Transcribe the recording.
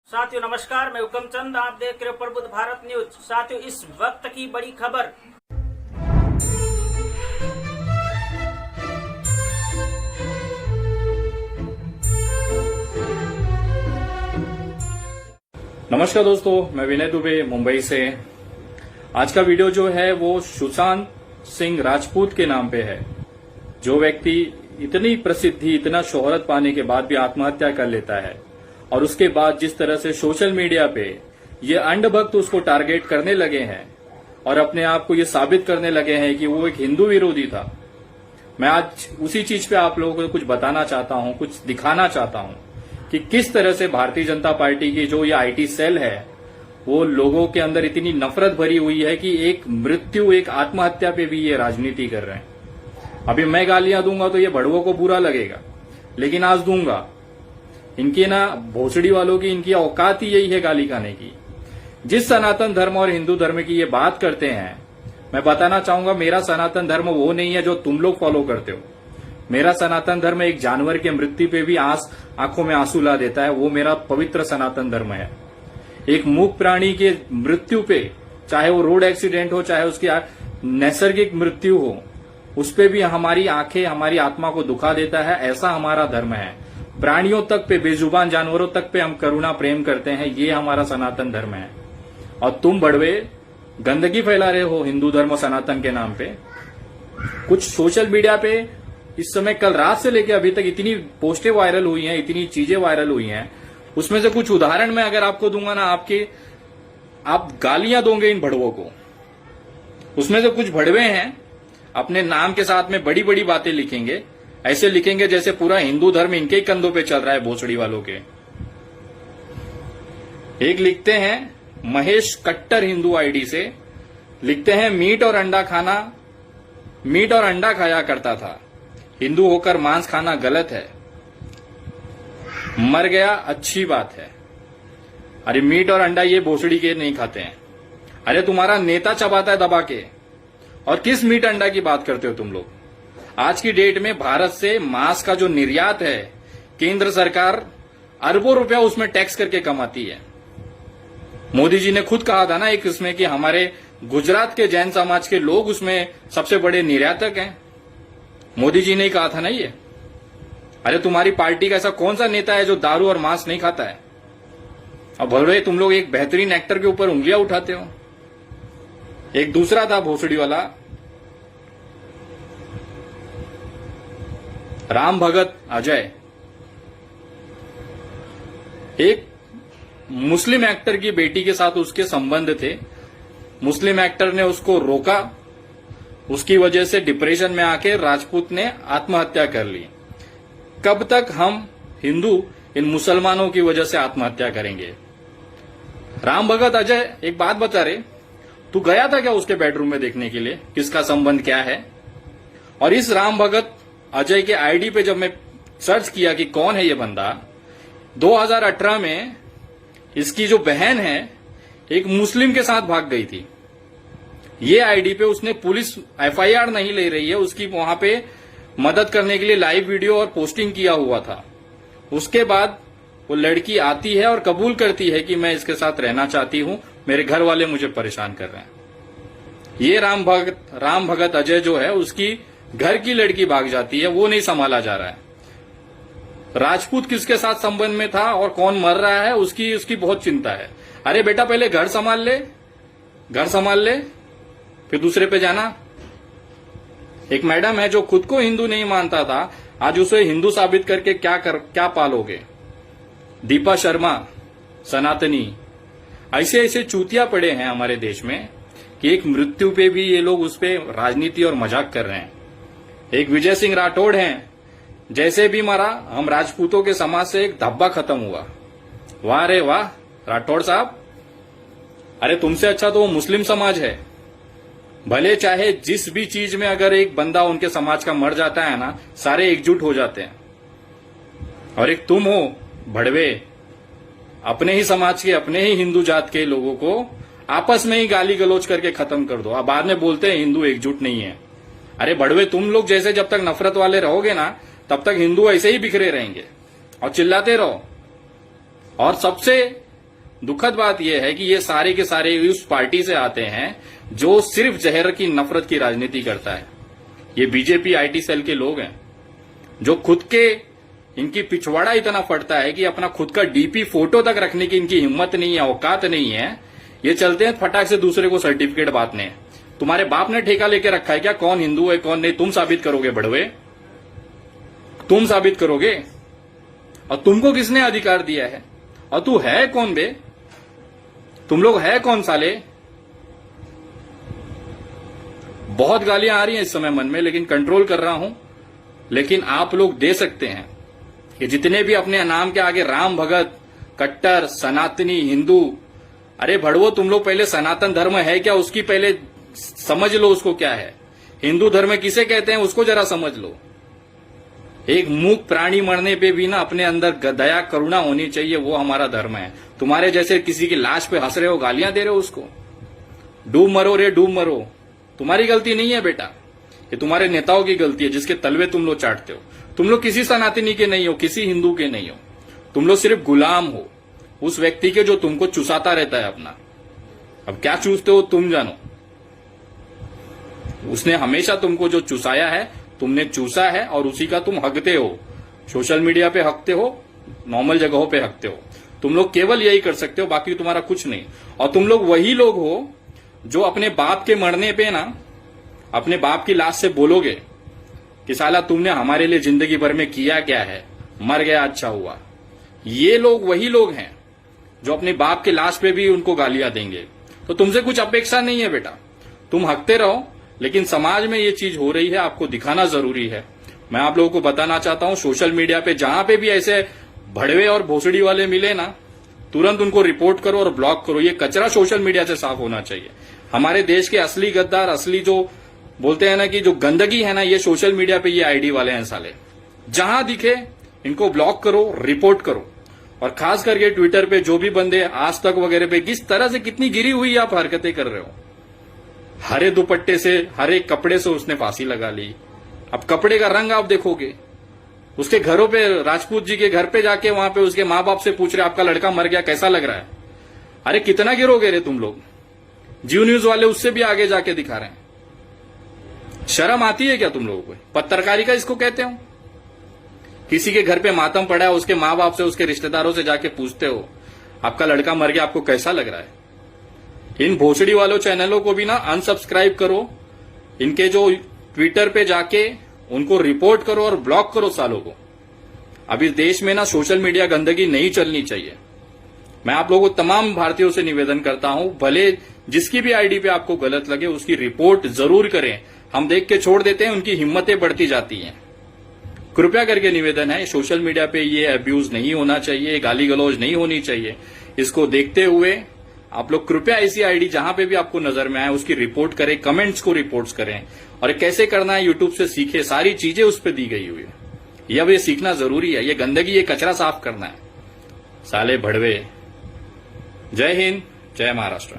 साथियों नमस्कार, मैं हुकम चंद, आप देख रहे हो प्रबुद्ध भारत न्यूज। साथियों इस वक्त की बड़ी खबर। नमस्कार दोस्तों, मैं विनय दुबे मुंबई से। आज का वीडियो जो है वो सुशांत सिंह राजपूत के नाम पे है। जो व्यक्ति इतनी प्रसिद्धि, इतना शोहरत पाने के बाद भी आत्महत्या कर लेता है और उसके बाद जिस तरह से सोशल मीडिया पे ये अंधभक्त उसको टारगेट करने लगे हैं और अपने आप को ये साबित करने लगे हैं कि वो एक हिंदू विरोधी था। मैं आज उसी चीज पे आप लोगों को कुछ बताना चाहता हूं, कुछ दिखाना चाहता हूं कि किस तरह से भारतीय जनता पार्टी की जो ये आईटी सेल है वो लोगों के अंदर इतनी नफरत भरी हुई है कि एक मृत्यु, एक आत्महत्या पे भी ये राजनीति कर रहे हैं। अभी मैं गालियां दूंगा तो ये भड़वों को बुरा लगेगा, लेकिन आज दूंगा। इनकी ना भोसड़ी वालों की इनकी औकात ही यही है गाली खाने की। जिस सनातन धर्म और हिंदू धर्म की ये बात करते हैं, मैं बताना चाहूंगा मेरा सनातन धर्म वो नहीं है जो तुम लोग फॉलो करते हो। मेरा सनातन धर्म एक जानवर के मृत्यु पे भी आंखों में आंसू ला देता है। वो मेरा पवित्र सनातन धर्म है। एक मूक प्राणी के मृत्यु पे, चाहे वो रोड एक्सीडेंट हो, चाहे उसकी नैसर्गिक मृत्यु हो, उस पे भी हमारी आंखें, हमारी आत्मा को दुखा देता है। ऐसा हमारा धर्म है। प्राणियों तक पे, बेजुबान जानवरों तक पे हम करुणा प्रेम करते हैं। ये हमारा सनातन धर्म है। और तुम बड़वे गंदगी फैला रहे हो हिंदू धर्म और सनातन के नाम पे। कुछ सोशल मीडिया पे इस समय, कल रात से लेकर अभी तक इतनी पोस्टें वायरल हुई हैं, इतनी चीजें वायरल हुई हैं। उसमें से कुछ उदाहरण मैं अगर आपको दूंगा ना, आप गालियां दोगे इन भड़वों को। उसमें से कुछ भड़वे हैं, अपने नाम के साथ में बड़ी बड़ी बातें लिखेंगे। ऐसे लिखेंगे जैसे पूरा हिंदू धर्म इनके ही कंधों पे चल रहा है, भोसड़ी वालों के। एक लिखते हैं महेश कट्टर हिंदू आईडी से, लिखते हैं मीट और अंडा खाया करता था, हिंदू होकर मांस खाना गलत है, मर गया अच्छी बात है। अरे मीट और अंडा ये भोसड़ी के नहीं खाते हैं। अरे तुम्हारा नेता चबाता है दबा के, और किस मीट अंडा की बात करते हो तुम लोग। आज की डेट में भारत से मांस का जो निर्यात है, केंद्र सरकार अरबों रुपया उसमें टैक्स करके कमाती है। मोदी जी ने खुद कहा था ना एक इसमें कि हमारे गुजरात के जैन समाज के लोग उसमें सबसे बड़े निर्यातक हैं। मोदी जी ने ही कहा था ना ये। अरे तुम्हारी पार्टी का ऐसा कौन सा नेता है जो दारू और मांस नहीं खाता है। अब बोल रहे तुम लोग एक बेहतरीन एक्टर के ऊपर उंगलियां उठाते हो। एक दूसरा था भोसड़ी वाला, राम भगत अजय। एक मुस्लिम एक्टर की बेटी के साथ उसके संबंध थे। मुस्लिम एक्टर ने उसको रोका, उसकी वजह से डिप्रेशन में आके राजपूत ने आत्महत्या कर ली। कब तक हम हिंदू इन मुसलमानों की वजह से आत्महत्या करेंगे। राम भगत अजय, एक बात बता रहे, तू गया था क्या उसके बेडरूम में देखने के लिए किसका संबंध क्या है। और इस राम भगत अजय के आईडी पे जब मैं सर्च किया कि कौन है ये बंदा, 2018 में इसकी जो बहन है एक मुस्लिम के साथ भाग गई थी। ये आईडी पे उसने, पुलिस एफआईआर नहीं ले रही है, उसकी वहां पे मदद करने के लिए लाइव वीडियो और पोस्टिंग किया हुआ था। उसके बाद वो लड़की आती है और कबूल करती है कि मैं इसके साथ रहना चाहती हूं, मेरे घर वाले मुझे परेशान कर रहे हैं। ये राम भगत अजय जो है, उसकी घर की लड़की भाग जाती है, वो नहीं संभाला जा रहा है। राजपूत किसके साथ संबंध में था और कौन मर रहा है उसकी बहुत चिंता है। अरे बेटा पहले घर संभाल ले, फिर दूसरे पे जाना। एक मैडम है जो खुद को हिंदू नहीं मानता था, आज उसे हिंदू साबित करके क्या पालोगे। दीपा शर्मा सनातनी, ऐसे चूतिया पड़े हैं हमारे देश में कि एक मृत्यु पे भी ये लोग उस पे राजनीति और मजाक कर रहे हैं। एक विजय सिंह राठौड़ हैं, जैसे भी मरा हम राजपूतों के समाज से एक धब्बा खत्म हुआ। वाह रे वाह राठौड़ साहब। अरे तुमसे अच्छा तो वो मुस्लिम समाज है। भले चाहे जिस भी चीज में अगर एक बंदा उनके समाज का मर जाता है ना, सारे एकजुट हो जाते हैं। और एक तुम हो भड़वे, अपने ही समाज के, अपने ही हिंदू जात के लोगों को आपस में ही गाली गलौज करके खत्म कर दो। अब बाद में बोलते हैं हिंदू एकजुट नहीं है। अरे भड़वे, तुम लोग जैसे जब तक नफरत वाले रहोगे ना, तब तक हिंदू ऐसे ही बिखरे रहेंगे और चिल्लाते रहो। और सबसे दुखद बात यह है कि ये सारे के सारे उस पार्टी से आते हैं जो सिर्फ जहर की नफरत की राजनीति करता है। ये बीजेपी आईटी सेल के लोग हैं जो खुद के इनकी पिछवाड़ा इतना फटता है कि अपना खुद का डीपी फोटो तक रखने की इनकी हिम्मत नहीं है, औकात नहीं है। ये चलते हैं फटाक से दूसरे को सर्टिफिकेट बांटने। तुम्हारे बाप ने ठेका लेके रखा है क्या कौन हिंदू है कौन नहीं? तुम साबित करोगे बड़वे, तुम साबित करोगे। और तुमको किसने अधिकार दिया है? और तू है कौन बे? तुम लोग है कौन साले? बहुत गालियां आ रही हैं इस समय मन में, लेकिन कंट्रोल कर रहा हूं। लेकिन आप लोग दे सकते हैं कि जितने भी अपने नाम के आगे राम भगत, कट्टर, सनातनी, हिंदू, अरे भड़वो तुम लोग पहले सनातन धर्म है क्या उसकी पहले समझ लो उसको क्या है। हिंदू धर्म किसे कहते हैं उसको जरा समझ लो। एक मूक प्राणी मरने पे भी ना अपने अंदर दया करुणा होनी चाहिए, वो हमारा धर्म है। तुम्हारे जैसे किसी की लाश पे हंस रहे हो, गालियां दे रहे हो उसको। डूब मरो रे डूब मरो। तुम्हारी गलती नहीं है बेटा, ये तुम्हारे नेताओं की गलती है जिसके तलवे तुम लोग चाटते हो। तुम लोग किसी सनातनी के नहीं हो, किसी हिंदू के नहीं हो। तुम लोग सिर्फ गुलाम हो उस व्यक्ति के जो तुमको चुसाता रहता है अपना। अब क्या चूसते हो तुम जानो। उसने हमेशा तुमको जो चुसाया है तुमने चूसा है और उसी का तुम हकते हो। सोशल मीडिया पे हकते हो, नॉर्मल जगहों पे हकते हो। तुम लोग केवल यही कर सकते हो, बाकी तुम्हारा कुछ नहीं। और तुम लोग वही लोग हो जो अपने बाप के मरने पे ना अपने बाप की लाश से बोलोगे कि साला तुमने हमारे लिए जिंदगी भर में किया क्या है, मर गया अच्छा हुआ। ये लोग वही लोग हैं जो अपने बाप के लाश पे भी उनको गालियां देंगे। तो तुमसे कुछ अपेक्षा नहीं है बेटा, तुम हकते रहो। लेकिन समाज में ये चीज हो रही है, आपको दिखाना जरूरी है। मैं आप लोगों को बताना चाहता हूं, सोशल मीडिया पे जहां पे भी ऐसे भड़वे और भोसड़ी वाले मिले ना, तुरंत उनको रिपोर्ट करो और ब्लॉक करो। ये कचरा सोशल मीडिया से साफ होना चाहिए। हमारे देश के असली गद्दार, असली जो बोलते हैं ना कि जो गंदगी है ना, ये सोशल मीडिया पे ये आईडी वाले हैं साले। जहां दिखे इनको ब्लॉक करो, रिपोर्ट करो। और खास करके ट्विटर पे जो भी बंदे आज तक वगैरह पे किस तरह से कितनी गिरी हुई आप हरकतें कर रहे हो। हरे दुपट्टे से, हरे कपड़े से उसने फांसी लगा ली। अब कपड़े का रंग आप देखोगे, उसके घरों पे, राजपूत जी के घर पे जाके वहां पे उसके माँ बाप से पूछ रहे आपका लड़का मर गया कैसा लग रहा है। अरे कितना गिरोगे रे तुम लोग। जियो न्यूज वाले उससे भी आगे जाके दिखा रहे हैं। शर्म आती है क्या तुम लोगों को? पत्रकारिता का इसको कहते हो। किसी के घर पे मातम पड़ा है, उसके माँ बाप से, उसके रिश्तेदारों से जाके पूछते हो आपका लड़का मर गया आपको कैसा लग रहा है। इन भोसड़ी वालों चैनलों को भी ना अनसब्सक्राइब करो। इनके जो ट्विटर पे जाके उनको रिपोर्ट करो और ब्लॉक करो सालों को। अब इस देश में ना सोशल मीडिया गंदगी नहीं चलनी चाहिए। मैं आप लोगों को तमाम भारतीयों से निवेदन करता हूं, भले जिसकी भी आईडी पे आपको गलत लगे उसकी रिपोर्ट जरूर करें। हम देख के छोड़ देते हैं, उनकी हिम्मतें बढ़ती जाती हैं। कृपया करके निवेदन है, सोशल मीडिया पे ये अब्यूज नहीं होना चाहिए, गाली गलौज नहीं होनी चाहिए। इसको देखते हुए आप लोग कृपया ऐसी आईडी जहां पे भी आपको नजर में आए उसकी रिपोर्ट करें, कमेंट्स को रिपोर्ट्स करें। और कैसे करना है यूट्यूब से सीखे, सारी चीजें उस पर दी गई हुई है। ये अब ये सीखना जरूरी है। ये गंदगी, ये कचरा साफ करना है। साले भड़वे। जय हिंद, जय महाराष्ट्र।